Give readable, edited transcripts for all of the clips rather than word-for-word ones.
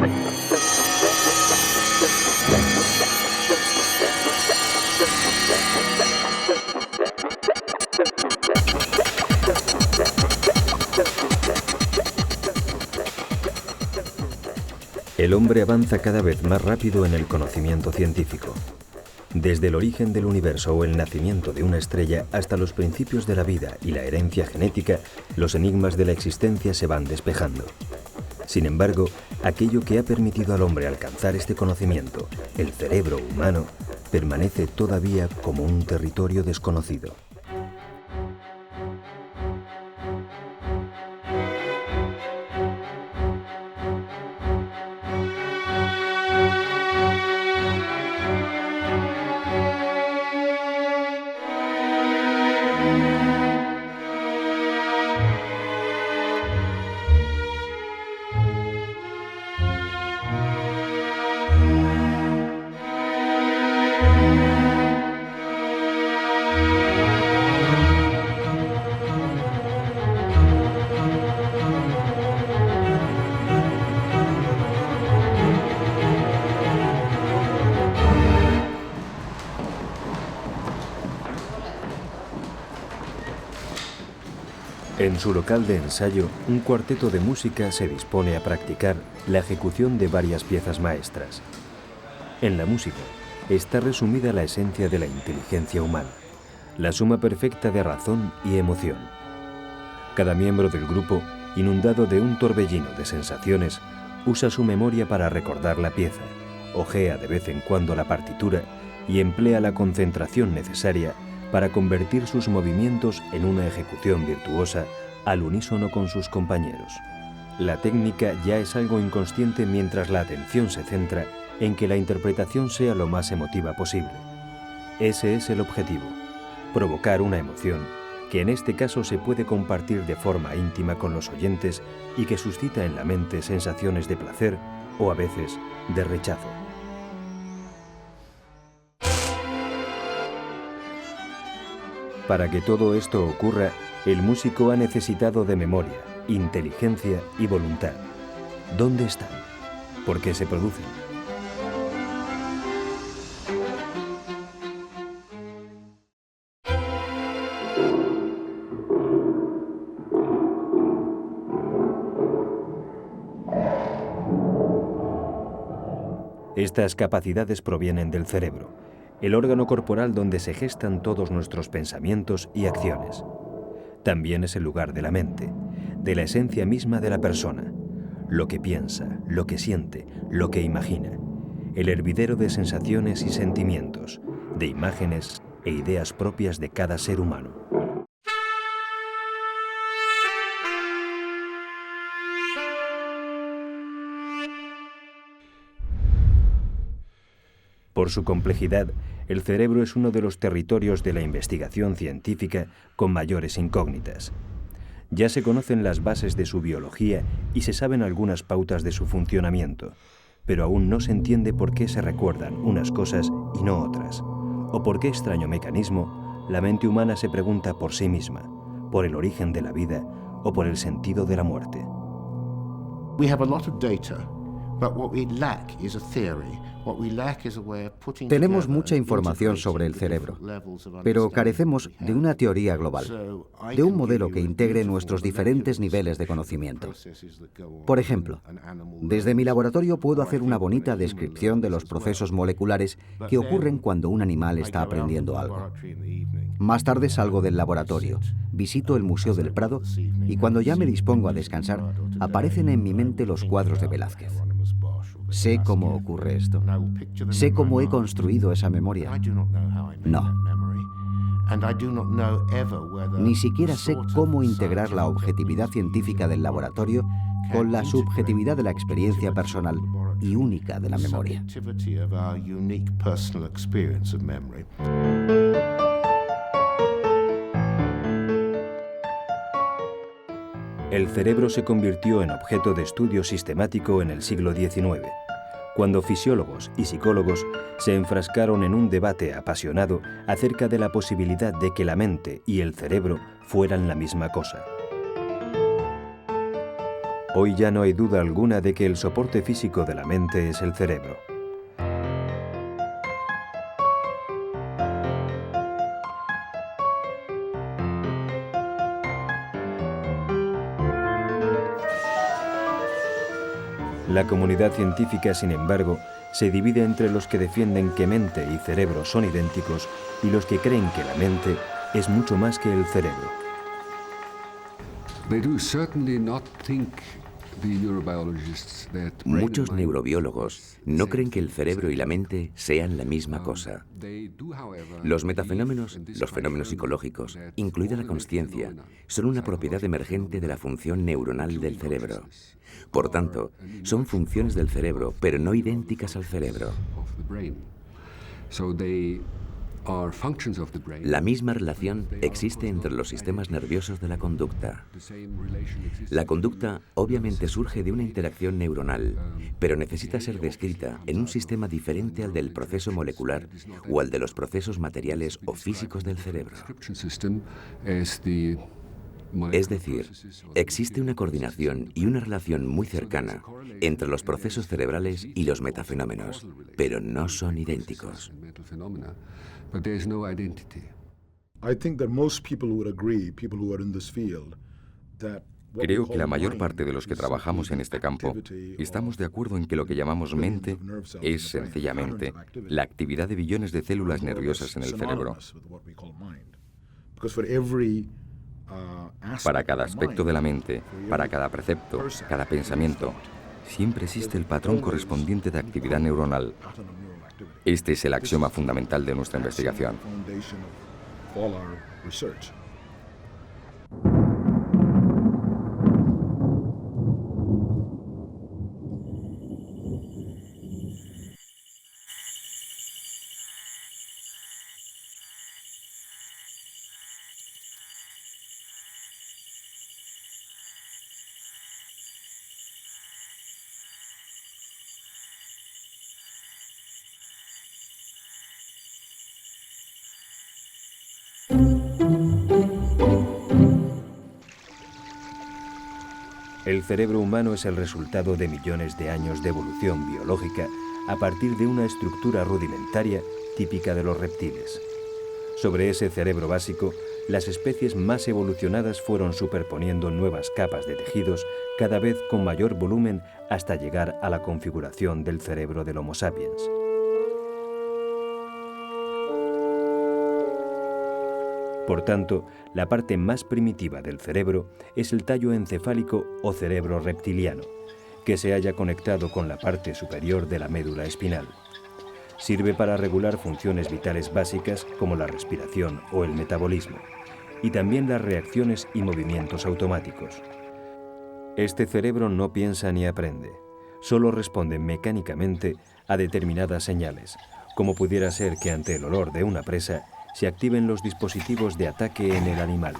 El hombre avanza cada vez más rápido en el conocimiento científico. Desde el origen del universo o el nacimiento de una estrella hasta los principios de la vida y la herencia genética, los enigmas de la existencia se van despejando. Sin embargo, aquello que ha permitido al hombre alcanzar este conocimiento, el cerebro humano, permanece todavía como un territorio desconocido. En su local de ensayo, un cuarteto de música se dispone a practicar la ejecución de varias piezas maestras. En la música está resumida la esencia de la inteligencia humana, la suma perfecta de razón y emoción. Cada miembro del grupo, inundado de un torbellino de sensaciones, usa su memoria para recordar la pieza, hojea de vez en cuando la partitura y emplea la concentración necesaria para convertir sus movimientos en una ejecución virtuosa al unísono con sus compañeros. La técnica ya es algo inconsciente mientras la atención se centra en que la interpretación sea lo más emotiva posible. Ese es el objetivo, provocar una emoción que en este caso se puede compartir de forma íntima con los oyentes y que suscita en la mente sensaciones de placer o a veces de rechazo. Para que todo esto ocurra, el músico ha necesitado de memoria, inteligencia y voluntad. ¿Dónde están? ¿Por qué se producen? Estas capacidades provienen del cerebro, el órgano corporal donde se gestan todos nuestros pensamientos y acciones. También es el lugar de la mente, de la esencia misma de la persona, lo que piensa, lo que siente, lo que imagina, el hervidero de sensaciones y sentimientos, de imágenes e ideas propias de cada ser humano. Por su complejidad, el cerebro es uno de los territorios de la investigación científica con mayores incógnitas. Ya se conocen las bases de su biología y se saben algunas pautas de su funcionamiento, pero aún no se entiende por qué se recuerdan unas cosas y no otras, o por qué extraño mecanismo la mente humana se pregunta por sí misma, por el origen de la vida o por el sentido de la muerte. We have a lot of data, but what we lack is a theory. Tenemos mucha información sobre el cerebro, pero carecemos de una teoría global, de un modelo que integre nuestros diferentes niveles de conocimiento. Por ejemplo, desde mi laboratorio puedo hacer una bonita descripción de los procesos moleculares que ocurren cuando un animal está aprendiendo algo. Más tarde salgo del laboratorio, visito el Museo del Prado y cuando ya me dispongo a descansar, aparecen en mi mente los cuadros de Velázquez. ¿Sé cómo ocurre esto? ¿Sé cómo he construido esa memoria? No. Ni siquiera sé cómo integrar la objetividad científica del laboratorio con la subjetividad de la experiencia personal y única de la memoria. El cerebro se convirtió en objeto de estudio sistemático en el siglo XIX, cuando fisiólogos y psicólogos se enfrascaron en un debate apasionado acerca de la posibilidad de que la mente y el cerebro fueran la misma cosa. Hoy ya no hay duda alguna de que el soporte físico de la mente es el cerebro. La comunidad científica, sin embargo, se divide entre los que defienden que mente y cerebro son idénticos y los que creen que la mente es mucho más que el cerebro. Muchos neurobiólogos no creen que el cerebro y la mente sean la misma cosa. Los metafenómenos, los fenómenos psicológicos, incluida la consciencia, son una propiedad emergente de la función neuronal del cerebro. Por tanto, son funciones del cerebro, pero no idénticas al cerebro. La misma relación existe entre los sistemas nerviosos de la conducta. La conducta obviamente surge de una interacción neuronal, pero necesita ser descrita en un sistema diferente al del proceso molecular o al de los procesos materiales o físicos del cerebro. Es decir, existe una coordinación y una relación muy cercana entre los procesos cerebrales y los metafenómenos, pero no son idénticos. Creo que la mayor parte de los que trabajamos en este campo estamos de acuerdo en que lo que llamamos mente es sencillamente la actividad de billones de células nerviosas en el cerebro. Para cada aspecto de la mente, para cada precepto, cada pensamiento, siempre existe el patrón correspondiente de actividad neuronal. Este es el axioma fundamental de nuestra investigación. El cerebro humano es el resultado de millones de años de evolución biológica a partir de una estructura rudimentaria típica de los reptiles. Sobre ese cerebro básico, las especies más evolucionadas fueron superponiendo nuevas capas de tejidos cada vez con mayor volumen hasta llegar a la configuración del cerebro del Homo sapiens. Por tanto, la parte más primitiva del cerebro es el tallo encefálico o cerebro reptiliano, que se halla conectado con la parte superior de la médula espinal. Sirve para regular funciones vitales básicas como la respiración o el metabolismo, y también las reacciones y movimientos automáticos. Este cerebro no piensa ni aprende, solo responde mecánicamente a determinadas señales, como pudiera ser que ante el olor de una presa se activen los dispositivos de ataque en el animal.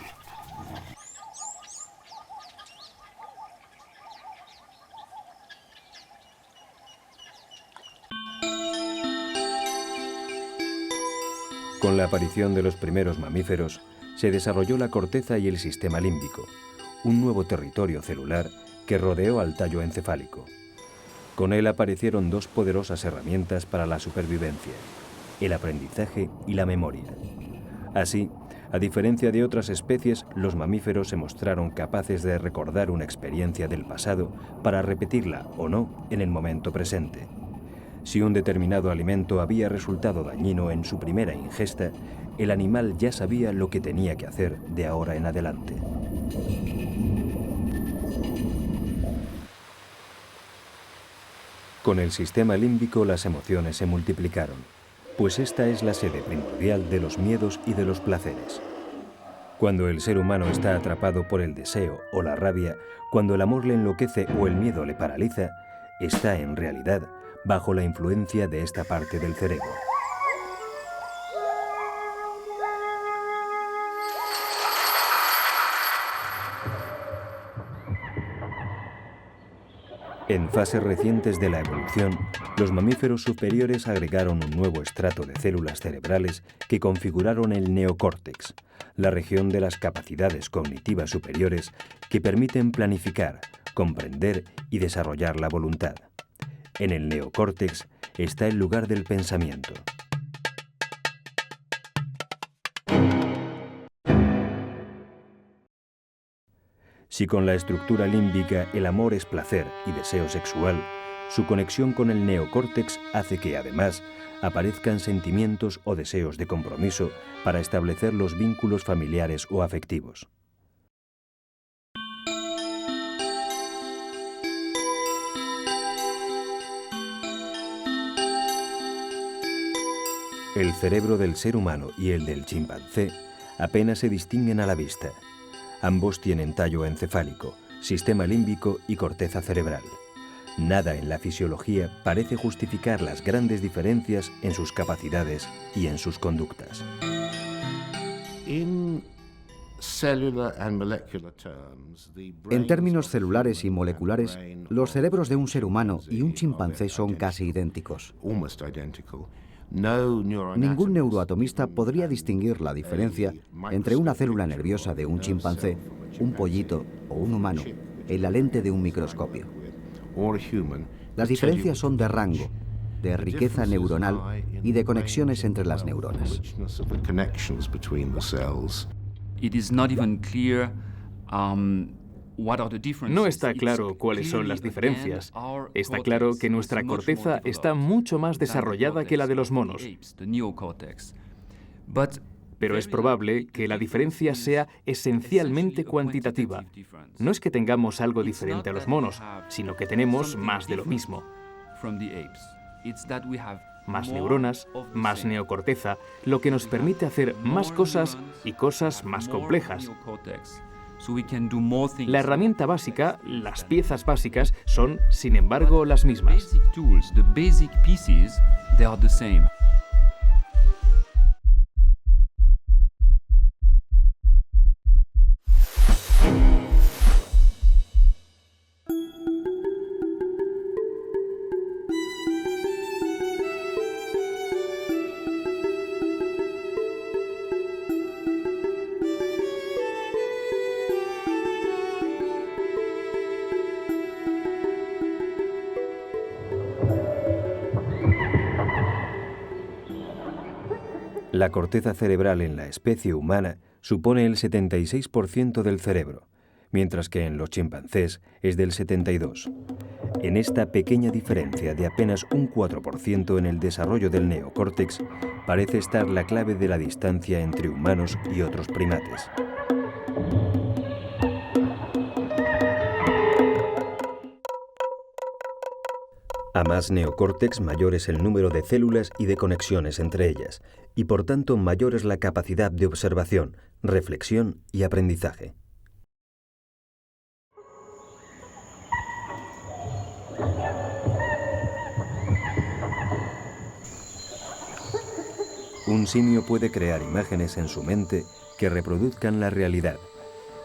Con la aparición de los primeros mamíferos, se desarrolló la corteza y el sistema límbico, un nuevo territorio celular que rodeó al tallo encefálico. Con él aparecieron dos poderosas herramientas para la supervivencia: el aprendizaje y la memoria. Así, a diferencia de otras especies, los mamíferos se mostraron capaces de recordar una experiencia del pasado para repetirla o no en el momento presente. Si un determinado alimento había resultado dañino en su primera ingesta, el animal ya sabía lo que tenía que hacer de ahora en adelante. Con el sistema límbico las emociones se multiplicaron, pues esta es la sede primordial de los miedos y de los placeres. Cuando el ser humano está atrapado por el deseo o la rabia, cuando el amor le enloquece o el miedo le paraliza, está en realidad bajo la influencia de esta parte del cerebro. En fases recientes de la evolución, los mamíferos superiores agregaron un nuevo estrato de células cerebrales que configuraron el neocórtex, la región de las capacidades cognitivas superiores que permiten planificar, comprender y desarrollar la voluntad. En el neocórtex está el lugar del pensamiento. Si con la estructura límbica el amor es placer y deseo sexual, su conexión con el neocórtex hace que, además, aparezcan sentimientos o deseos de compromiso para establecer los vínculos familiares o afectivos. El cerebro del ser humano y el del chimpancé apenas se distinguen a la vista. Ambos tienen tallo encefálico, sistema límbico y corteza cerebral. Nada en la fisiología parece justificar las grandes diferencias en sus capacidades y en sus conductas. En términos celulares y moleculares, los cerebros de un ser humano y un chimpancé son casi idénticos. Ningún neuroatomista podría distinguir la diferencia entre una célula nerviosa de un chimpancé, un pollito o un humano en la lente de un microscopio. Las diferencias son de rango, de riqueza neuronal y de conexiones entre las neuronas. No está claro cuáles son las diferencias. Está claro que nuestra corteza está mucho más desarrollada que la de los monos. Pero es probable que la diferencia sea esencialmente cuantitativa. No es que tengamos algo diferente a los monos, sino que tenemos más de lo mismo. Más neuronas, más neocorteza, lo que nos permite hacer más cosas y cosas más complejas. La herramienta básica, las piezas básicas, son, sin embargo, las mismas. La corteza cerebral en la especie humana supone el 76% del cerebro, mientras que en los chimpancés es del 72%. En esta pequeña diferencia de apenas un 4% en el desarrollo del neocórtex parece estar la clave de la distancia entre humanos y otros primates. A más neocórtex, mayor es el número de células y de conexiones entre ellas, y por tanto mayor es la capacidad de observación, reflexión y aprendizaje. Un simio puede crear imágenes en su mente que reproduzcan la realidad,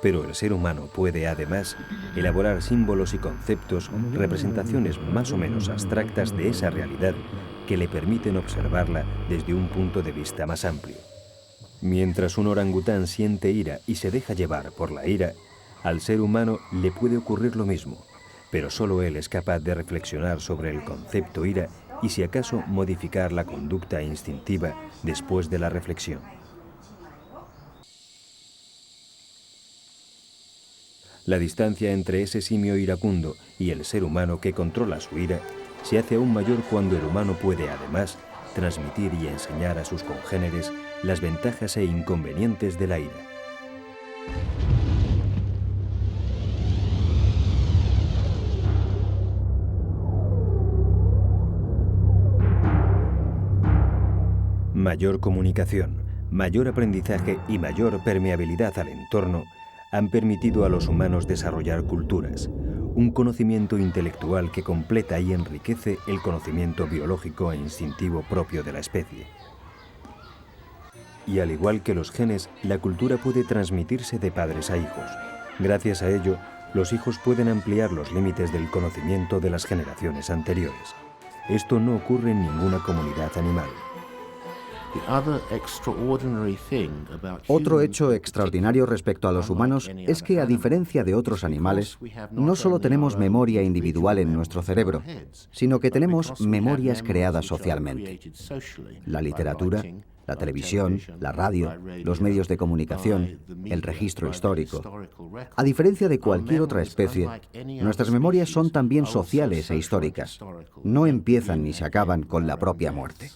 pero el ser humano puede, además, elaborar símbolos y conceptos, representaciones más o menos abstractas de esa realidad que le permiten observarla desde un punto de vista más amplio. Mientras un orangután siente ira y se deja llevar por la ira, al ser humano le puede ocurrir lo mismo, pero solo él es capaz de reflexionar sobre el concepto ira y, si acaso, modificar la conducta instintiva después de la reflexión. La distancia entre ese simio iracundo y el ser humano que controla su ira se hace aún mayor cuando el humano puede, además, transmitir y enseñar a sus congéneres las ventajas e inconvenientes de la ira. Mayor comunicación, mayor aprendizaje y mayor permeabilidad al entorno han permitido a los humanos desarrollar culturas, un conocimiento intelectual que completa y enriquece el conocimiento biológico e instintivo propio de la especie. Y al igual que los genes, la cultura puede transmitirse de padres a hijos. Gracias a ello, los hijos pueden ampliar los límites del conocimiento de las generaciones anteriores. Esto no ocurre en ninguna comunidad animal. Otro hecho extraordinario respecto a los humanos es que, a diferencia de otros animales, no solo tenemos memoria individual en nuestro cerebro, sino que tenemos memorias creadas socialmente. La literatura, la televisión, la radio, los medios de comunicación, el registro histórico. A diferencia de cualquier otra especie, nuestras memorias son también sociales e históricas. No empiezan ni se acaban con la propia muerte.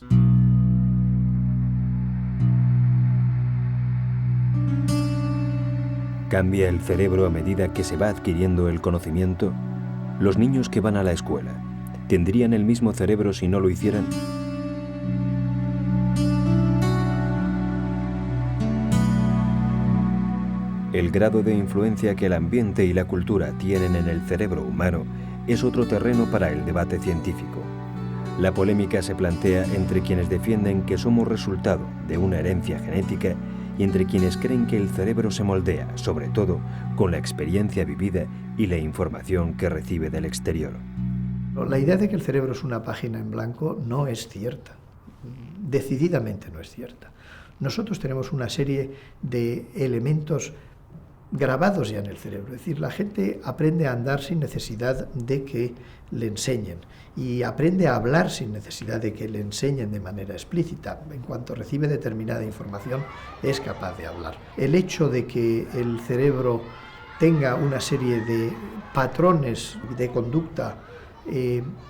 ¿Cambia el cerebro a medida que se va adquiriendo el conocimiento? Los niños que van a la escuela, ¿tendrían el mismo cerebro si no lo hicieran? El grado de influencia que el ambiente y la cultura tienen en el cerebro humano es otro terreno para el debate científico. La polémica se plantea entre quienes defienden que somos resultado de una herencia genética y entre quienes creen que el cerebro se moldea, sobre todo, con la experiencia vivida y la información que recibe del exterior. La idea de que el cerebro es una página en blanco no es cierta. Decididamente no es cierta. Nosotros tenemos una serie de elementos grabados ya en el cerebro. Es decir, la gente aprende a andar sin necesidad de que le enseñen y aprende a hablar sin necesidad de que le enseñen de manera explícita. En cuanto recibe determinada información, es capaz de hablar. El hecho de que el cerebro tenga una serie de patrones de conducta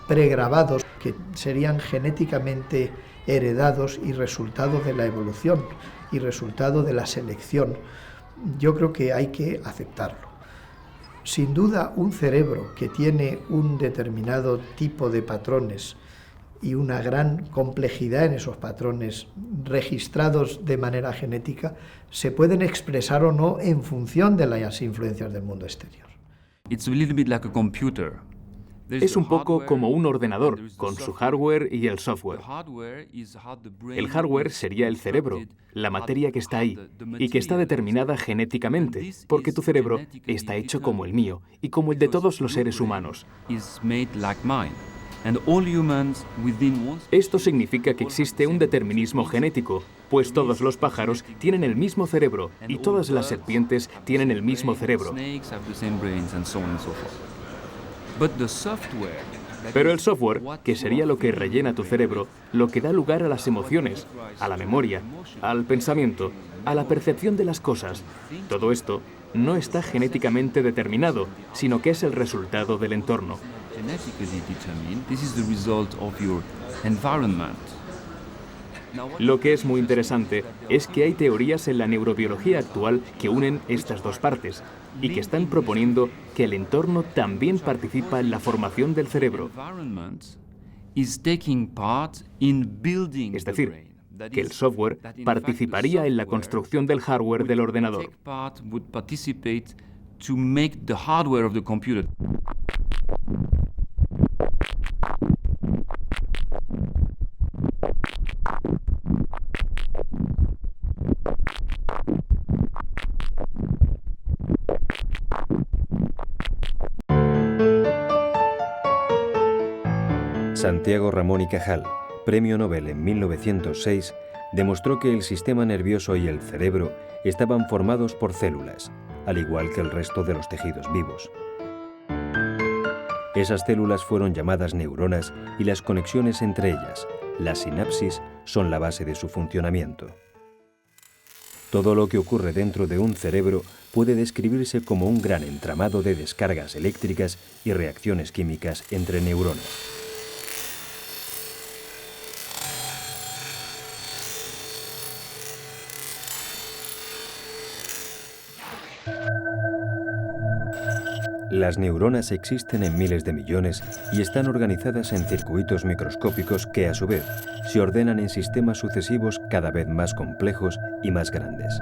pregrabados que serían genéticamente heredados y resultado de la evolución y resultado de la selección, yo creo que hay que aceptarlo. Sin duda, un cerebro que tiene un determinado tipo de patrones y una gran complejidad en esos patrones registrados de manera genética se pueden expresar o no en función de las influencias del mundo exterior. It's a little bit like a computer. Es un poco como un ordenador, con su hardware y el software. El hardware sería el cerebro, la materia que está ahí, y que está determinada genéticamente, porque tu cerebro está hecho como el mío, y como el de todos los seres humanos. Esto significa que existe un determinismo genético, pues todos los pájaros tienen el mismo cerebro, y todas las serpientes tienen el mismo cerebro. Pero el software, que sería lo que rellena tu cerebro, lo que da lugar a las emociones, a la memoria, al pensamiento, a la percepción de las cosas, todo esto no está genéticamente determinado, sino que es el resultado del entorno. Lo que es muy interesante es que hay teorías en la neurobiología actual que unen estas dos partes y que están proponiendo que el entorno también participa en la formación del cerebro. Es decir, que el software participaría en la construcción del hardware del ordenador. Santiago Ramón y Cajal, premio Nobel en 1906, demostró que el sistema nervioso y el cerebro estaban formados por células, al igual que el resto de los tejidos vivos. Esas células fueron llamadas neuronas y las conexiones entre ellas, las sinapsis, son la base de su funcionamiento. Todo lo que ocurre dentro de un cerebro puede describirse como un gran entramado de descargas eléctricas y reacciones químicas entre neuronas. Las neuronas existen en miles de millones y están organizadas en circuitos microscópicos que, a su vez, se ordenan en sistemas sucesivos cada vez más complejos y más grandes.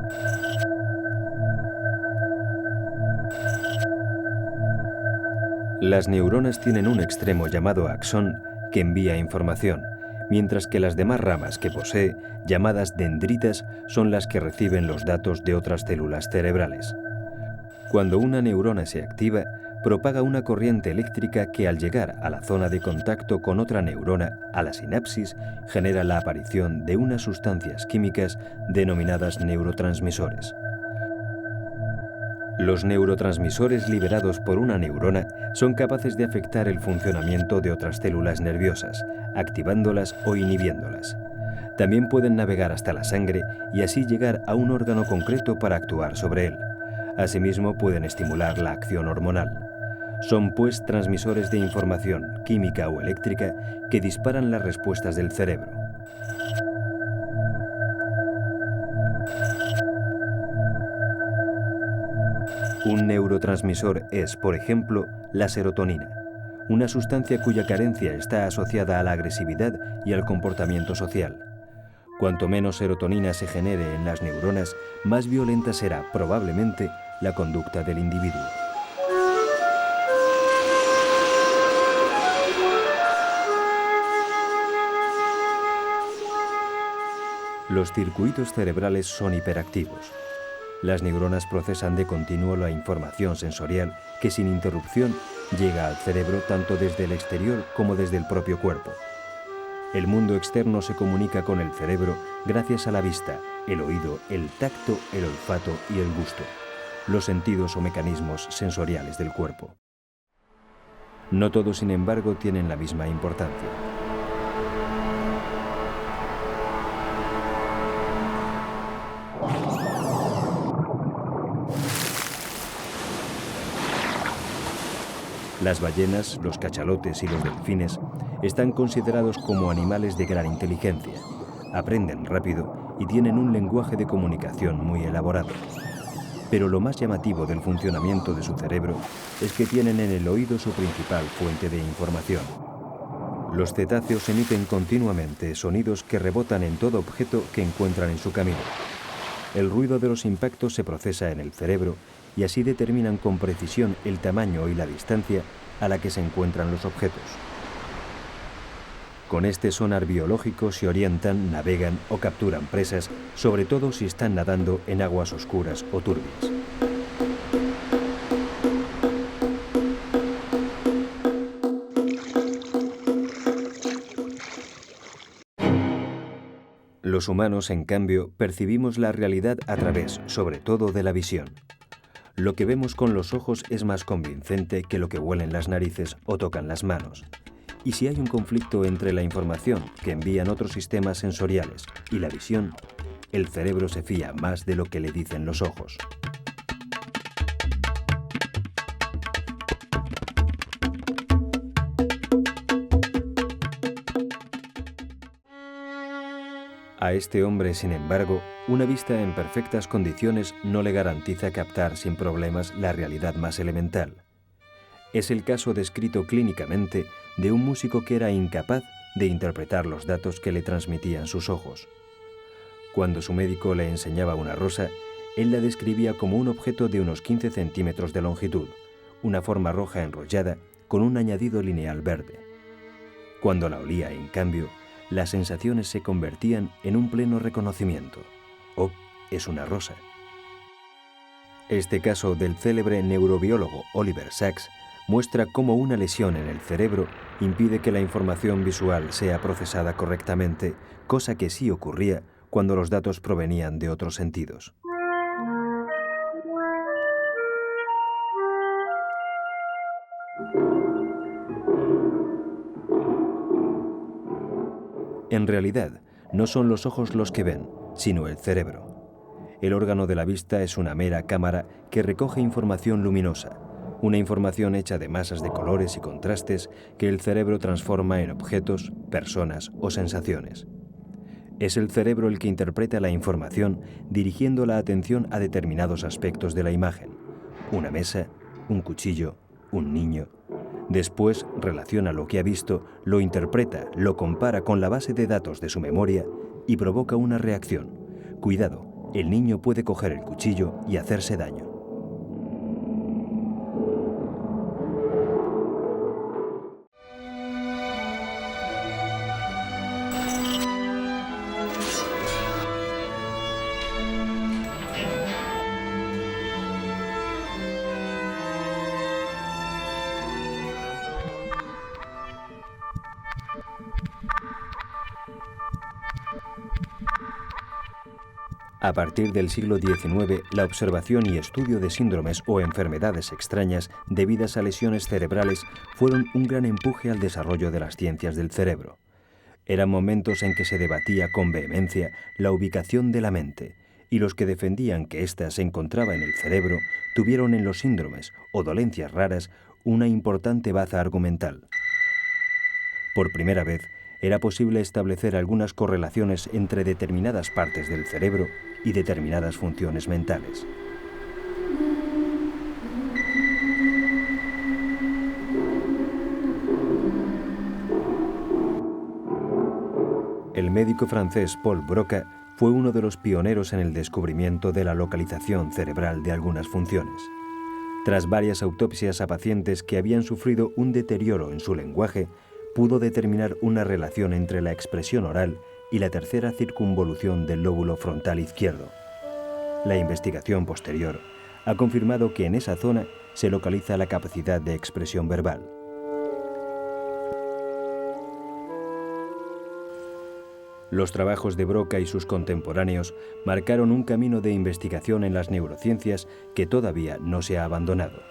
Las neuronas tienen un extremo llamado axón que envía información, mientras que las demás ramas que posee, llamadas dendritas, son las que reciben los datos de otras células cerebrales. Cuando una neurona se activa, propaga una corriente eléctrica que al llegar a la zona de contacto con otra neurona, a la sinapsis, genera la aparición de unas sustancias químicas denominadas neurotransmisores. Los neurotransmisores liberados por una neurona son capaces de afectar el funcionamiento de otras células nerviosas, activándolas o inhibiéndolas. También pueden navegar hasta la sangre y así llegar a un órgano concreto para actuar sobre él. Asimismo, pueden estimular la acción hormonal. Son, pues, transmisores de información, química o eléctrica, que disparan las respuestas del cerebro. Un neurotransmisor es, por ejemplo, la serotonina, una sustancia cuya carencia está asociada a la agresividad y al comportamiento social. Cuanto menos serotonina se genere en las neuronas, más violenta será, probablemente, la conducta del individuo. Los circuitos cerebrales son hiperactivos. Las neuronas procesan de continuo la información sensorial que sin interrupción llega al cerebro tanto desde el exterior como desde el propio cuerpo. El mundo externo se comunica con el cerebro gracias a la vista, el oído, el tacto, el olfato y el gusto, los sentidos o mecanismos sensoriales del cuerpo. No todos, sin embargo, tienen la misma importancia. Las ballenas, los cachalotes y los delfines están considerados como animales de gran inteligencia. Aprenden rápido y tienen un lenguaje de comunicación muy elaborado. Pero lo más llamativo del funcionamiento de su cerebro es que tienen en el oído su principal fuente de información. Los cetáceos emiten continuamente sonidos que rebotan en todo objeto que encuentran en su camino. El ruido de los impactos se procesa en el cerebro y así determinan con precisión el tamaño y la distancia a la que se encuentran los objetos. Con este sonar biológico se orientan, navegan o capturan presas, sobre todo si están nadando en aguas oscuras o turbias. Los humanos, en cambio, percibimos la realidad a través, sobre todo, de la visión. Lo que vemos con los ojos es más convincente que lo que huelen las narices o tocan las manos. Y si hay un conflicto entre la información que envían otros sistemas sensoriales y la visión, el cerebro se fía más de lo que le dicen los ojos. A este hombre, sin embargo, una vista en perfectas condiciones no le garantiza captar sin problemas la realidad más elemental. Es el caso descrito clínicamente de un músico que era incapaz de interpretar los datos que le transmitían sus ojos. Cuando su médico le enseñaba una rosa, él la describía como un objeto de unos 15 centímetros de longitud, una forma roja enrollada con un añadido lineal verde. Cuando la olía, en cambio, las sensaciones se convertían en un pleno reconocimiento. Oh, es una rosa. Este caso del célebre neurobiólogo Oliver Sacks muestra cómo una lesión en el cerebro impide que la información visual sea procesada correctamente, cosa que sí ocurría cuando los datos provenían de otros sentidos. En realidad, no son los ojos los que ven, sino el cerebro. El órgano de la vista es una mera cámara que recoge información luminosa, una información hecha de masas de colores y contrastes que el cerebro transforma en objetos, personas o sensaciones. Es el cerebro el que interpreta la información dirigiendo la atención a determinados aspectos de la imagen: una mesa, un cuchillo, un niño. Después relaciona lo que ha visto, lo interpreta, lo compara con la base de datos de su memoria y provoca una reacción. Cuidado, el niño puede coger el cuchillo y hacerse daño. A partir del siglo XIX, la observación y estudio de síndromes o enfermedades extrañas debidas a lesiones cerebrales fueron un gran empuje al desarrollo de las ciencias del cerebro. Eran momentos en que se debatía con vehemencia la ubicación de la mente, y los que defendían que ésta se encontraba en el cerebro tuvieron en los síndromes o dolencias raras una importante baza argumental. Por primera vez, era posible establecer algunas correlaciones entre determinadas partes del cerebro y determinadas funciones mentales. El médico francés Paul Broca fue uno de los pioneros en el descubrimiento de la localización cerebral de algunas funciones. Tras varias autopsias a pacientes que habían sufrido un deterioro en su lenguaje, pudo determinar una relación entre la expresión oral y la tercera circunvolución del lóbulo frontal izquierdo. La investigación posterior ha confirmado que en esa zona se localiza la capacidad de expresión verbal. Los trabajos de Broca y sus contemporáneos marcaron un camino de investigación en las neurociencias que todavía no se ha abandonado.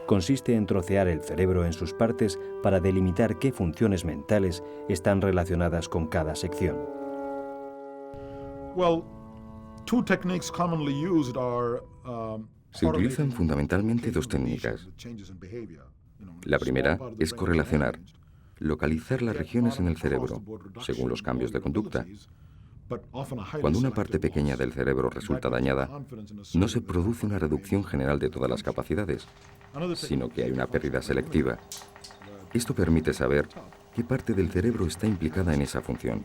Consiste en trocear el cerebro en sus partes para delimitar qué funciones mentales están relacionadas con cada sección. Se utilizan fundamentalmente dos técnicas. La primera es correlacionar, localizar las regiones en el cerebro, según los cambios de conducta. Cuando una parte pequeña del cerebro resulta dañada, no se produce una reducción general de todas las capacidades, sino que hay una pérdida selectiva. Esto permite saber qué parte del cerebro está implicada en esa función.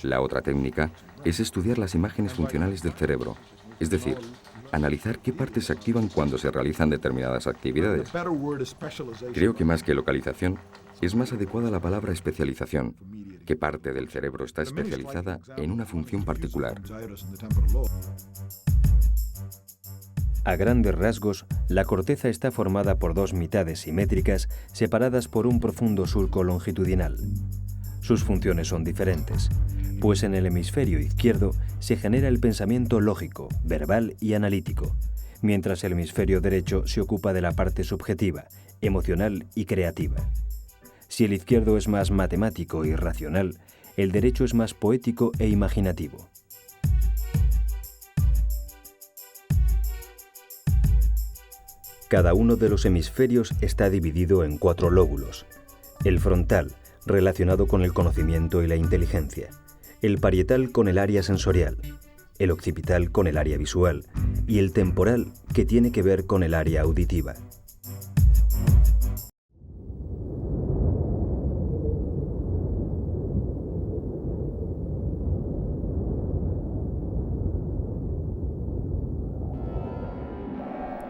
La otra técnica es estudiar las imágenes funcionales del cerebro, es decir, analizar qué partes se activan cuando se realizan determinadas actividades. Creo que más que localización, es más adecuada la palabra especialización. ¿Qué parte del cerebro está especializada en una función particular? A grandes rasgos, la corteza está formada por dos mitades simétricas separadas por un profundo surco longitudinal. Sus funciones son diferentes, pues en el hemisferio izquierdo se genera el pensamiento lógico, verbal y analítico, mientras el hemisferio derecho se ocupa de la parte subjetiva, emocional y creativa. Si el izquierdo es más matemático y racional, el derecho es más poético e imaginativo. Cada uno de los hemisferios está dividido en 4 lóbulos. El frontal, relacionado con el conocimiento y la inteligencia. El parietal con el área sensorial. El occipital con el área visual. Y el temporal, que tiene que ver con el área auditiva.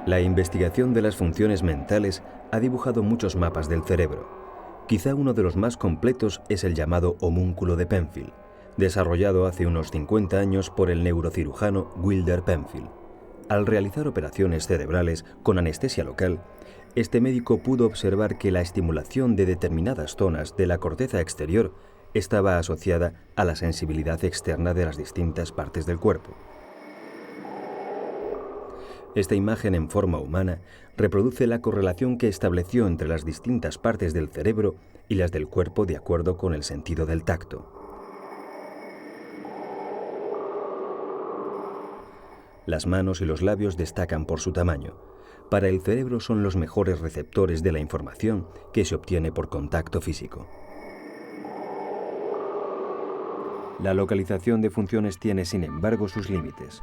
La investigación de las funciones mentales ha dibujado muchos mapas del cerebro. Quizá uno de los más completos es el llamado homúnculo de Penfield, desarrollado hace unos 50 años por el neurocirujano Wilder Penfield. Al realizar operaciones cerebrales con anestesia local, este médico pudo observar que la estimulación de determinadas zonas de la corteza exterior estaba asociada a la sensibilidad externa de las distintas partes del cuerpo. Esta imagen en forma humana reproduce la correlación que estableció entre las distintas partes del cerebro y las del cuerpo de acuerdo con el sentido del tacto. Las manos y los labios destacan por su tamaño. Para el cerebro son los mejores receptores de la información que se obtiene por contacto físico. La localización de funciones tiene, sin embargo, sus límites.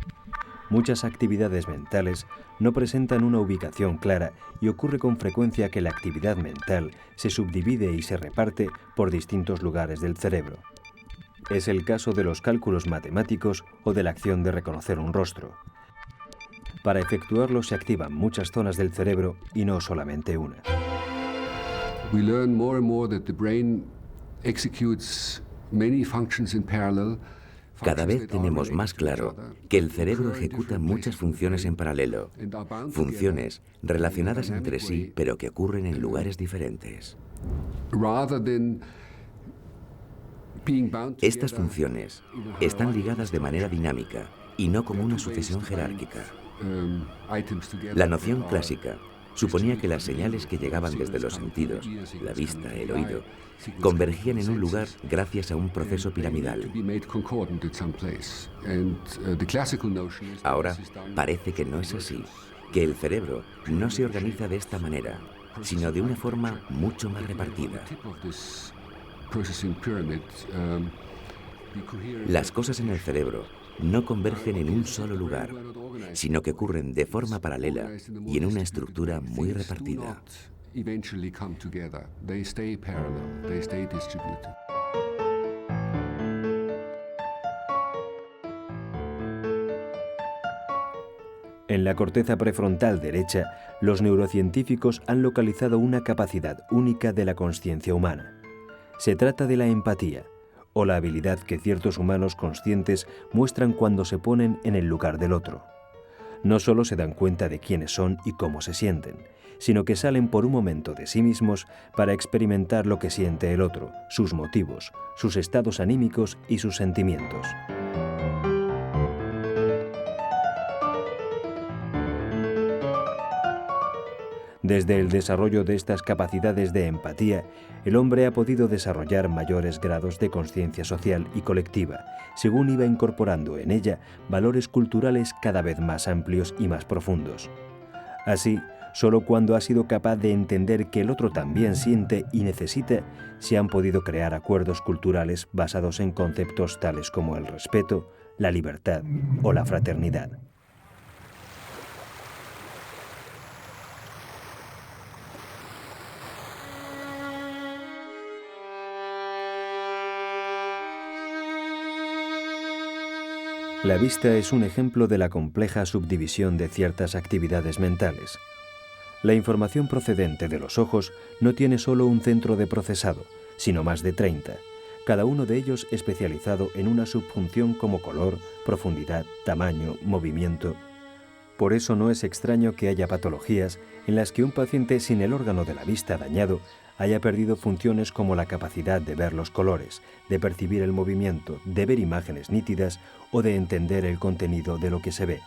Muchas actividades mentales no presentan una ubicación clara y ocurre con frecuencia que la actividad mental se subdivide y se reparte por distintos lugares del cerebro. Es el caso de los cálculos matemáticos o de la acción de reconocer un rostro. Para efectuarlo se activan muchas zonas del cerebro y no solamente una. We learn more and more that the brain executes many functions in parallel. Cada vez tenemos más claro que el cerebro ejecuta muchas funciones en paralelo, funciones relacionadas entre sí, pero que ocurren en lugares diferentes. Estas funciones están ligadas de manera dinámica y no como una sucesión jerárquica. La noción clásica suponía que las señales que llegaban desde los sentidos, la vista, el oído, convergían en un lugar gracias a un proceso piramidal. Ahora parece que no es así, que el cerebro no se organiza de esta manera, sino de una forma mucho más repartida. Las cosas en el cerebro no convergen en un solo lugar, sino que ocurren de forma paralela y en una estructura muy repartida. En la corteza prefrontal derecha, los neurocientíficos han localizado una capacidad única de la consciencia humana. Se trata de la empatía, o la habilidad que ciertos humanos conscientes muestran cuando se ponen en el lugar del otro. No solo se dan cuenta de quiénes son y cómo se sienten, sino que salen por un momento de sí mismos para experimentar lo que siente el otro, sus motivos, sus estados anímicos y sus sentimientos. Desde el desarrollo de estas capacidades de empatía, el hombre ha podido desarrollar mayores grados de conciencia social y colectiva, según iba incorporando en ella valores culturales cada vez más amplios y más profundos. Así, solo cuando ha sido capaz de entender que el otro también siente y necesita, se han podido crear acuerdos culturales basados en conceptos tales como el respeto, la libertad o la fraternidad. La vista es un ejemplo de la compleja subdivisión de ciertas actividades mentales. La información procedente de los ojos no tiene solo un centro de procesado, sino más de 30, cada uno de ellos especializado en una subfunción como color, profundidad, tamaño, movimiento. Por eso no es extraño que haya patologías en las que un paciente sin el órgano de la vista dañado haya perdido funciones como la capacidad de ver los colores, de percibir el movimiento, de ver imágenes nítidas o de entender el contenido de lo que se ve.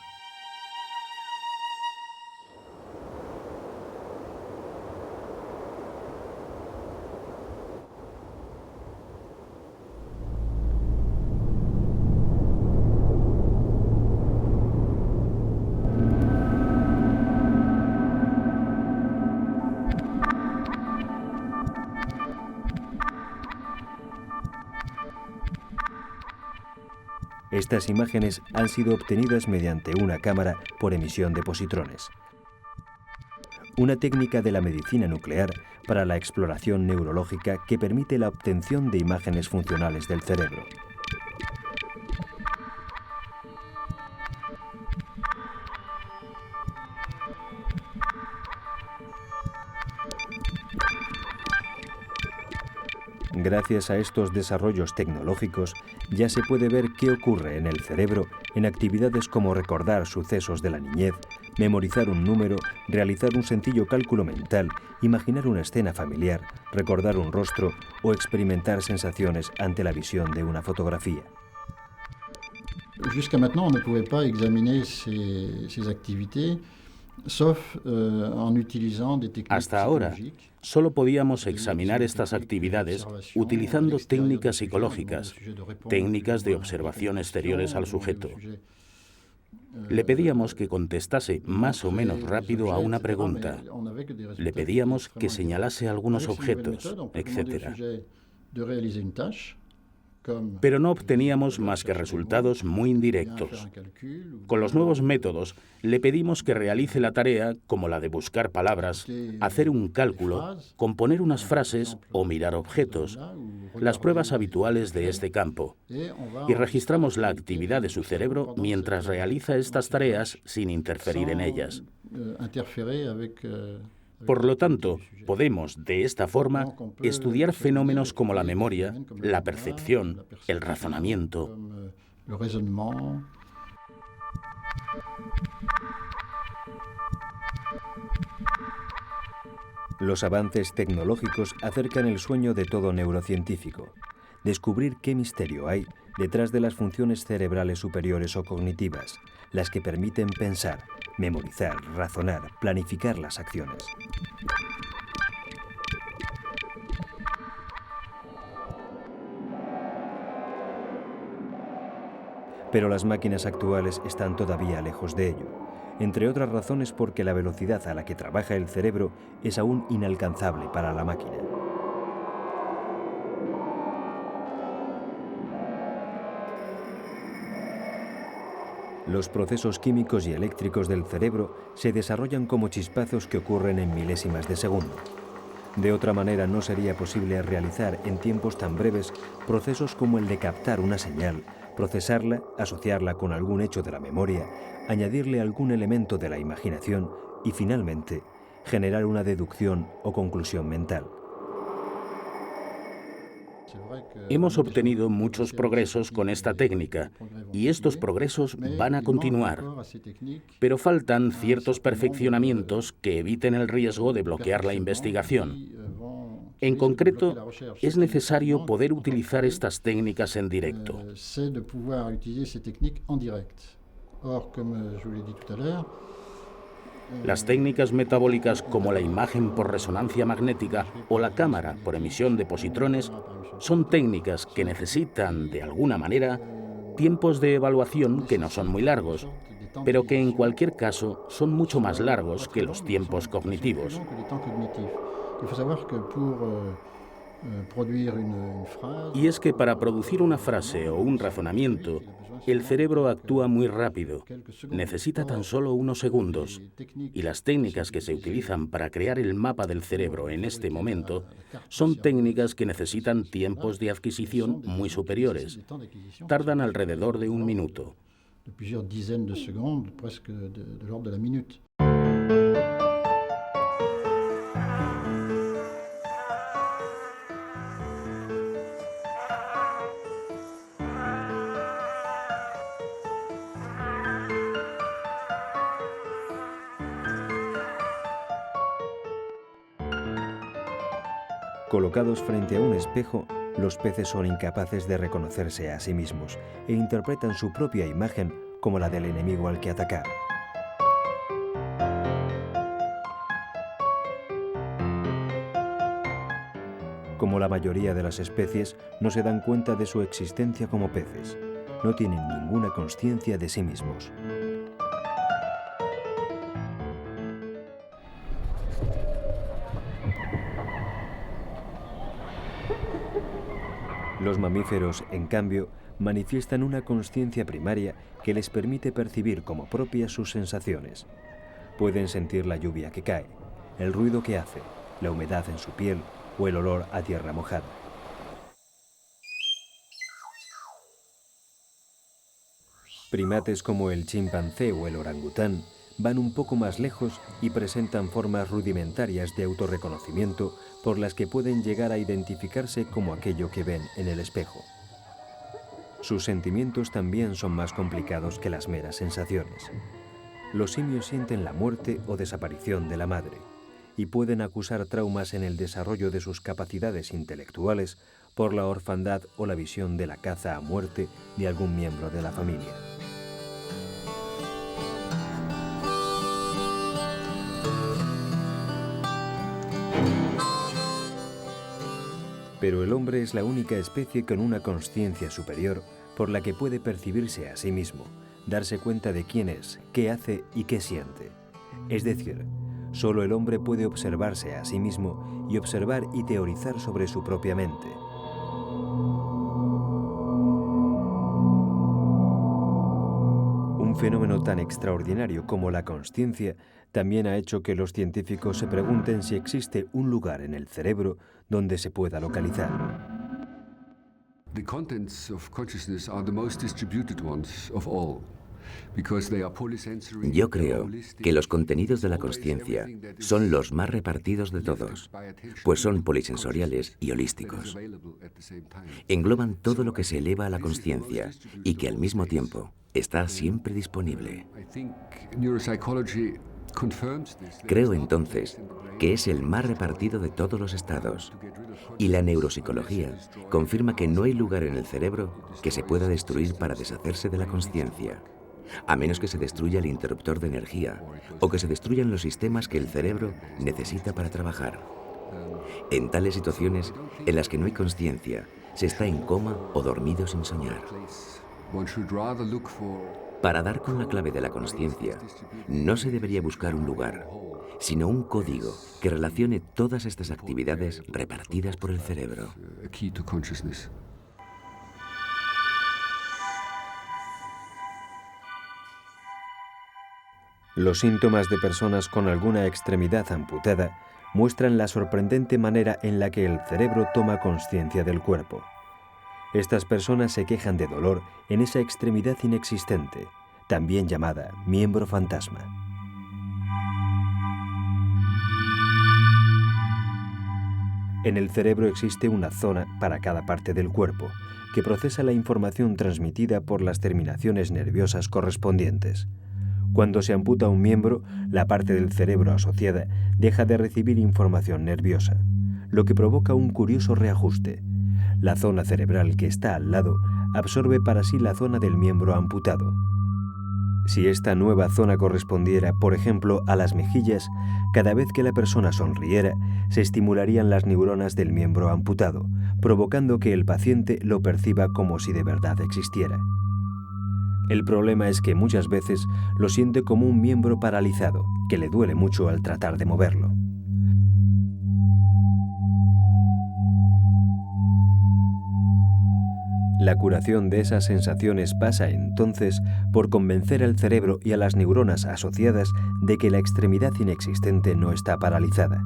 Estas imágenes han sido obtenidas mediante una cámara por emisión de positrones. Una técnica de la medicina nuclear para la exploración neurológica que permite la obtención de imágenes funcionales del cerebro. Gracias a estos desarrollos tecnológicos, ya se puede ver qué ocurre en el cerebro en actividades como recordar sucesos de la niñez, memorizar un número, realizar un sencillo cálculo mental, imaginar una escena familiar, recordar un rostro o experimentar sensaciones ante la visión de una fotografía. Jusqu'à maintenant, on ne pouvait pas examiner ces activités, sauf en utilisant des techniques. Hasta ahora, solo podíamos examinar estas actividades utilizando técnicas psicológicas, técnicas de observación exteriores al sujeto. Le pedíamos que contestase más o menos rápido a una pregunta. Le pedíamos que señalase algunos objetos, etc. Pero no obteníamos más que resultados muy indirectos. Con los nuevos métodos, le pedimos que realice la tarea como la de buscar palabras, hacer un cálculo, componer unas frases o mirar objetos, las pruebas habituales de este campo. Y registramos la actividad de su cerebro mientras realiza estas tareas sin interferir en ellas. Por lo tanto, podemos, de esta forma, estudiar fenómenos como la memoria, la percepción, el razonamiento. Los avances tecnológicos acercan el sueño de todo neurocientífico. descubrir qué misterio hay detrás de las funciones cerebrales superiores o cognitivas, las que permiten pensar, memorizar, razonar, planificar las acciones. Pero las máquinas actuales están todavía lejos de ello, entre otras razones porque la velocidad a la que trabaja el cerebro es aún inalcanzable para la máquina. Los procesos químicos y eléctricos del cerebro se desarrollan como chispazos que ocurren en milésimas de segundo. De otra manera no sería posible realizar en tiempos tan breves procesos como el de captar una señal, procesarla, asociarla con algún hecho de la memoria, añadirle algún elemento de la imaginación y, finalmente, generar una deducción o conclusión mental. Hemos obtenido muchos progresos con esta técnica y estos progresos van a continuar, pero faltan ciertos perfeccionamientos que eviten el riesgo de bloquear la investigación. En concreto, es necesario poder utilizar estas técnicas en directo. Las técnicas metabólicas como la imagen por resonancia magnética o la cámara por emisión de positrones son técnicas que necesitan, de alguna manera, tiempos de evaluación que no son muy largos, pero que en cualquier caso son mucho más largos que los tiempos cognitivos. Y es que para producir una frase o un razonamiento, el cerebro actúa muy rápido, necesita tan solo unos segundos, y las técnicas que se utilizan para crear el mapa del cerebro en este momento son técnicas que necesitan tiempos de adquisición muy superiores. Tardan alrededor de un minuto. Colocados frente a un espejo, los peces son incapaces de reconocerse a sí mismos e interpretan su propia imagen como la del enemigo al que atacar. Como la mayoría de las especies, no se dan cuenta de su existencia como peces. No tienen ninguna consciencia de sí mismos. Los mamíferos, en cambio, manifiestan una consciencia primaria que les permite percibir como propias sus sensaciones. Pueden sentir la lluvia que cae, el ruido que hace, la humedad en su piel o el olor a tierra mojada. Primates como el chimpancé o el orangután van un poco más lejos y presentan formas rudimentarias de autorreconocimiento por las que pueden llegar a identificarse como aquello que ven en el espejo. Sus sentimientos también son más complicados que las meras sensaciones. Los simios sienten la muerte o desaparición de la madre y pueden acusar traumas en el desarrollo de sus capacidades intelectuales por la orfandad o la visión de la caza a muerte de algún miembro de la familia. Pero el hombre es la única especie con una consciencia superior por la que puede percibirse a sí mismo, darse cuenta de quién es, qué hace y qué siente. Es decir, solo el hombre puede observarse a sí mismo y observar y teorizar sobre su propia mente. Un fenómeno tan extraordinario como la consciencia también ha hecho que los científicos se pregunten si existe un lugar en el cerebro donde se pueda localizar. The contents of consciousness are the most distributed ones of all. Yo creo que los contenidos de la consciencia son los más repartidos de todos, pues son polisensoriales y holísticos. Engloban todo lo que se eleva a la consciencia y que al mismo tiempo está siempre disponible. Creo entonces que es el más repartido de todos los estados. Y la neuropsicología confirma que no hay lugar en el cerebro que se pueda destruir para deshacerse de la consciencia, a menos que se destruya el interruptor de energía o que se destruyan los sistemas que el cerebro necesita para trabajar. En tales situaciones en las que no hay consciencia, se está en coma o dormido sin soñar. Para dar con la clave de la consciencia, no se debería buscar un lugar, sino un código que relacione todas estas actividades repartidas por el cerebro. Los síntomas de personas con alguna extremidad amputada muestran la sorprendente manera en la que el cerebro toma consciencia del cuerpo. Estas personas se quejan de dolor en esa extremidad inexistente, también llamada miembro fantasma. En el cerebro existe una zona para cada parte del cuerpo, que procesa la información transmitida por las terminaciones nerviosas correspondientes. Cuando se amputa un miembro, la parte del cerebro asociada deja de recibir información nerviosa, lo que provoca un curioso reajuste. La zona cerebral que está al lado absorbe para sí la zona del miembro amputado. Si esta nueva zona correspondiera, por ejemplo, a las mejillas, cada vez que la persona sonriera, se estimularían las neuronas del miembro amputado, provocando que el paciente lo perciba como si de verdad existiera. El problema es que muchas veces lo siente como un miembro paralizado, que le duele mucho al tratar de moverlo. La curación de esas sensaciones pasa entonces por convencer al cerebro y a las neuronas asociadas de que la extremidad inexistente no está paralizada.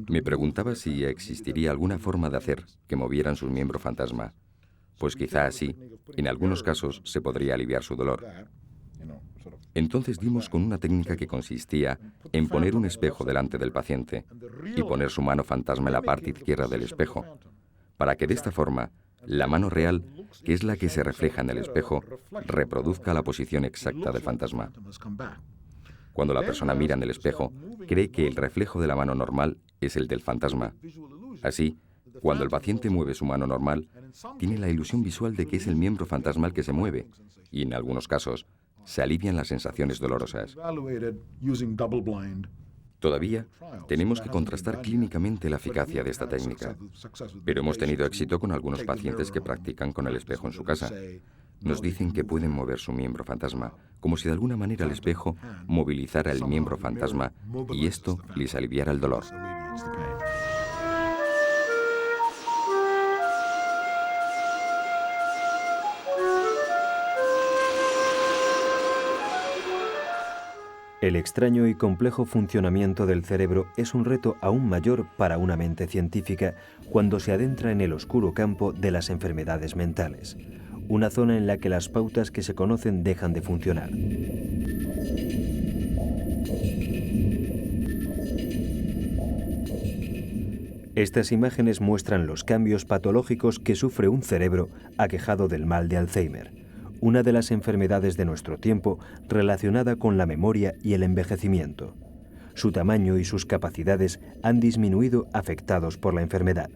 Me preguntaba si existiría alguna forma de hacer que movieran su miembro fantasma. Pues quizá así, en algunos casos, se podría aliviar su dolor. Entonces dimos con una técnica que consistía en poner un espejo delante del paciente y poner su mano fantasma en la parte izquierda del espejo, para que de esta forma la mano real, que es la que se refleja en el espejo, reproduzca la posición exacta del fantasma. Cuando la persona mira en el espejo, cree que el reflejo de la mano normal es el del fantasma. Así, cuando el paciente mueve su mano normal, tiene la ilusión visual de que es el miembro fantasmal que se mueve, y en algunos casos, se alivian las sensaciones dolorosas. Todavía tenemos que contrastar clínicamente la eficacia de esta técnica, pero hemos tenido éxito con algunos pacientes que practican con el espejo en su casa. Nos dicen que pueden mover su miembro fantasma, como si de alguna manera el espejo movilizara el miembro fantasma y esto les aliviara el dolor. El extraño y complejo funcionamiento del cerebro es un reto aún mayor para una mente científica cuando se adentra en el oscuro campo de las enfermedades mentales, una zona en la que las pautas que se conocen dejan de funcionar. Estas imágenes muestran los cambios patológicos que sufre un cerebro aquejado del mal de Alzheimer, una de las enfermedades de nuestro tiempo relacionada con la memoria y el envejecimiento. Su tamaño y sus capacidades han disminuido afectados por la enfermedad.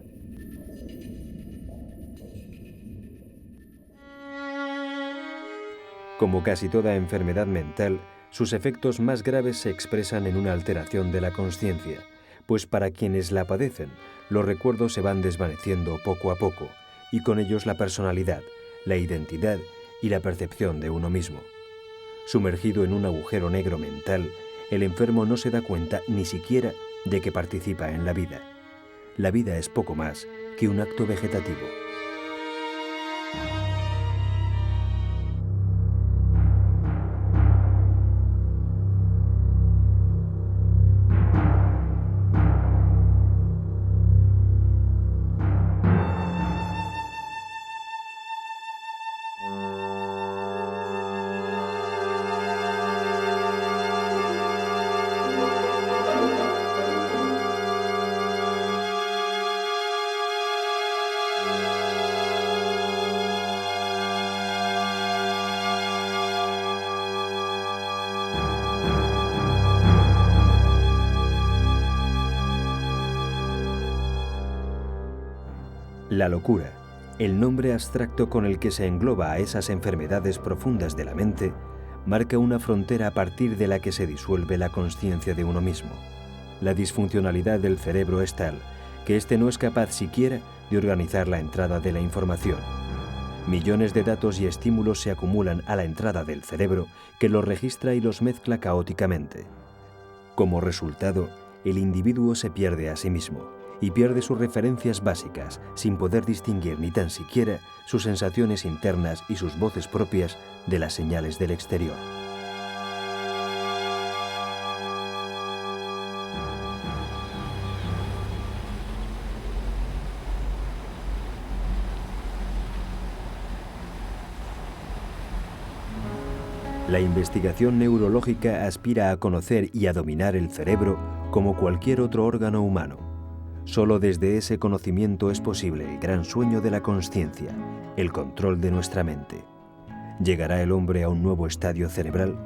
Como casi toda enfermedad mental, sus efectos más graves se expresan en una alteración de la consciencia, pues para quienes la padecen, los recuerdos se van desvaneciendo poco a poco, y con ellos la personalidad, la identidad y la percepción de uno mismo. Sumergido en un agujero negro mental, el enfermo no se da cuenta ni siquiera de que participa en la vida. La vida es poco más que un acto vegetativo. La locura, el nombre abstracto con el que se engloba a esas enfermedades profundas de la mente, marca una frontera a partir de la que se disuelve la consciencia de uno mismo. La disfuncionalidad del cerebro es tal que éste no es capaz siquiera de organizar la entrada de la información. Millones de datos y estímulos se acumulan a la entrada del cerebro, que los registra y los mezcla caóticamente. Como resultado, el individuo se pierde a sí mismo y pierde sus referencias básicas, sin poder distinguir ni tan siquiera sus sensaciones internas y sus voces propias de las señales del exterior. La investigación neurológica aspira a conocer y a dominar el cerebro como cualquier otro órgano humano. Solo desde ese conocimiento es posible el gran sueño de la consciencia, el control de nuestra mente. ¿Llegará el hombre a un nuevo estadio cerebral?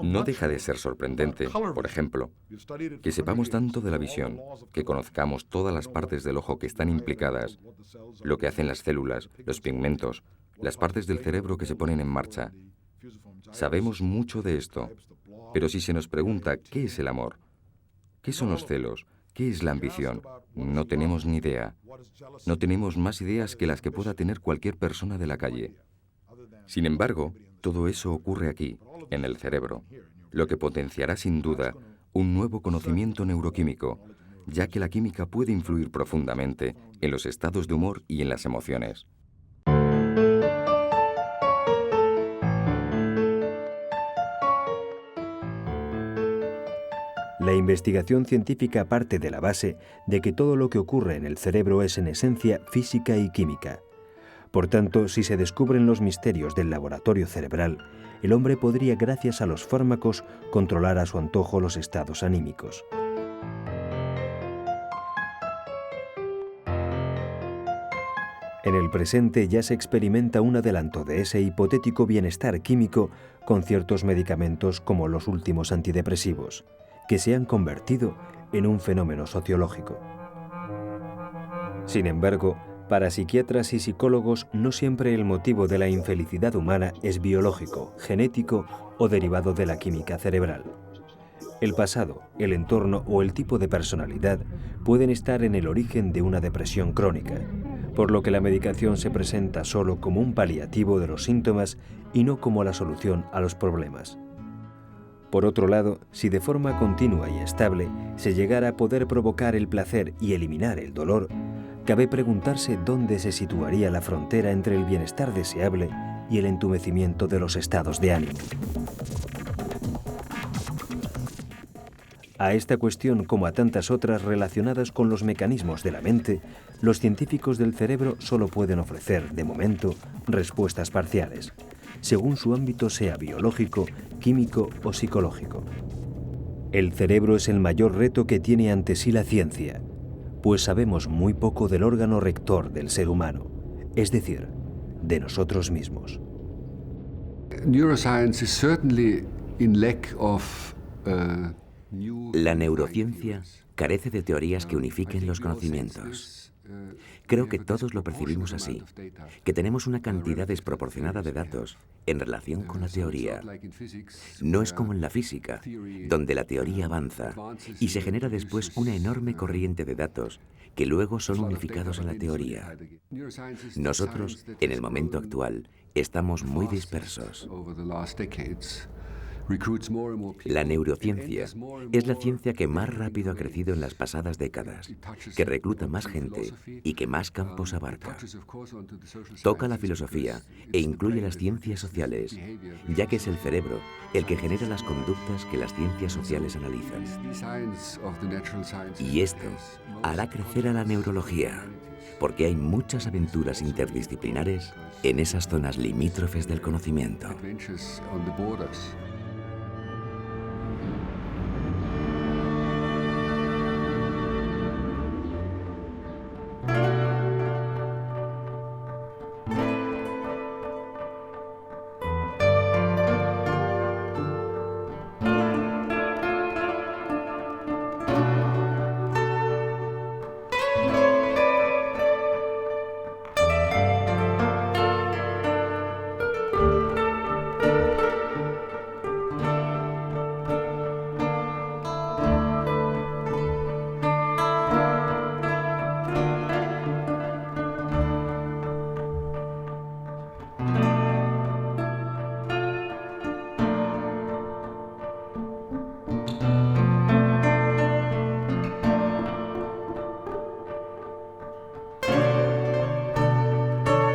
No deja de ser sorprendente, por ejemplo, que sepamos tanto de la visión, que conozcamos todas las partes del ojo que están implicadas, lo que hacen las células, los pigmentos, las partes del cerebro que se ponen en marcha. Sabemos mucho de esto, pero si se nos pregunta ¿qué es el amor? ¿Qué son los celos? ¿Qué es la ambición? No tenemos ni idea. No tenemos más ideas que las que pueda tener cualquier persona de la calle. Sin embargo, todo eso ocurre aquí, en el cerebro, lo que potenciará sin duda un nuevo conocimiento neuroquímico, ya que la química puede influir profundamente en los estados de humor y en las emociones. La investigación científica parte de la base de que todo lo que ocurre en el cerebro es en esencia física y química. Por tanto, si se descubren los misterios del laboratorio cerebral, el hombre podría, gracias a los fármacos, controlar a su antojo los estados anímicos. En el presente ya se experimenta un adelanto de ese hipotético bienestar químico con ciertos medicamentos como los últimos antidepresivos, que se han convertido en un fenómeno sociológico. Sin embargo, para psiquiatras y psicólogos no siempre el motivo de la infelicidad humana es biológico, genético o derivado de la química cerebral. El pasado, el entorno o el tipo de personalidad pueden estar en el origen de una depresión crónica, por lo que la medicación se presenta solo como un paliativo de los síntomas y no como la solución a los problemas. Por otro lado, si de forma continua y estable se llegara a poder provocar el placer y eliminar el dolor, cabe preguntarse dónde se situaría la frontera entre el bienestar deseable y el entumecimiento de los estados de ánimo. A esta cuestión, como a tantas otras relacionadas con los mecanismos de la mente, los científicos del cerebro solo pueden ofrecer, de momento, respuestas parciales, según su ámbito sea biológico, químico o psicológico. El cerebro es el mayor reto que tiene ante sí la ciencia, pues sabemos muy poco del órgano rector del ser humano, es decir, de nosotros mismos. La neurociencia carece de teorías que unifiquen los conocimientos. Creo que todos lo percibimos así, que tenemos una cantidad desproporcionada de datos en relación con la teoría. No es como en la física, donde la teoría avanza y se genera después una enorme corriente de datos que luego son unificados en la teoría. Nosotros, en el momento actual, estamos muy dispersos. La neurociencia es la ciencia que más rápido ha crecido en las pasadas décadas, que recluta más gente y que más campos abarca. Toca la filosofía e incluye las ciencias sociales, ya que es el cerebro el que genera las conductas que las ciencias sociales analizan. Y esto hará crecer a la neurología, porque hay muchas aventuras interdisciplinares en esas zonas limítrofes del conocimiento.